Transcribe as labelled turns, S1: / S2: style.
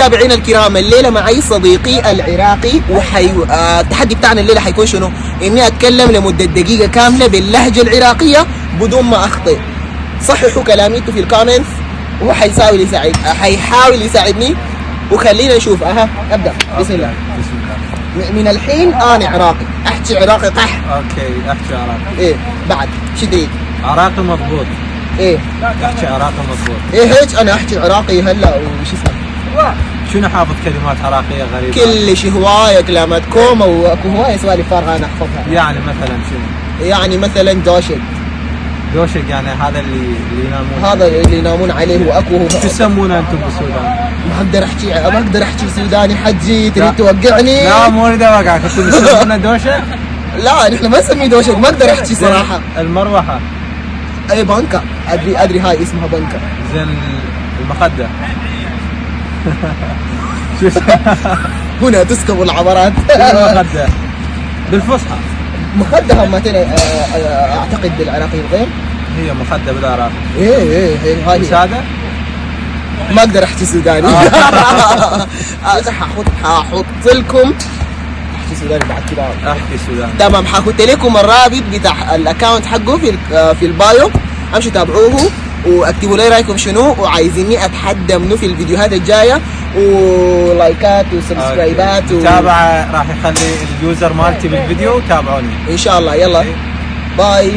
S1: متابعينا الكرام، الليله معي صديقي العراقي، التحدي بتاعنا الليله حيكون شنو؟ اني اتكلم لمده دقيقه كامله باللهجه العراقيه بدون ما اخطئ. صححوا كلامي في الكومنتس، وهو حيحاول يساعدني، وخلينا نشوف. ابدا. بسم الله. من الحين انا عراقي، احكي عراقي طح.
S2: اوكي، احكي عراقي.
S1: ايه بعد شو تريد؟
S2: عراقي مضبوط.
S1: ايه
S2: احكي عراقي مضبوط.
S1: ايه هيك انا احكي عراقي هلا. وش اسمه؟
S2: شنو حافظ كلمات عراقيه غريبه؟
S1: كل شيء هوايه كلمات كومه، واكو هوايه سوالف فارغه انا احفظها.
S2: يعني مثلا شنو؟
S1: يعني مثلا دوشك.
S2: دوشك يعني هذا اللي ينامون،
S1: هذا اللي ينامون عليه. واكو
S2: شو تسمونه انتم بالسودان؟
S1: ما اقدر احكي سوداني حجي، تريد توقعني؟
S2: لا مو اريد اوقعك، انتم تسمونه دوشك؟
S1: لا نحن ما نسميه دوشك، ما اقدر احكي صراحه.
S2: المروحه.
S1: اي بنكه، ادري هاي اسمها بنكه.
S2: زين المخده.
S1: هنا تسكب العبرات.
S2: المخده بالفصحى.
S1: مخده هم اعتقد بالعراقيين غير.
S2: هي مخده بالعراقي.
S1: ايه هاي
S2: وساده.
S1: ما اقدر احكي سوداني. حاحط لكم احكي سوداني بعد كذا.
S2: احكي سوداني
S1: تمام. حاحط لكم الرابط بتاع الاكونت حقه في البايو، امشوا تابعوه واكتبوا لي رايكم شنو، وعايزيني اتحدى منه في الفيديوهات الجايه، ولايكات وسبسكرايبات
S2: تابع. راح يخلي اليوزر مالتي بالفيديو، تابعوني
S1: ان شاء الله. يلا باي.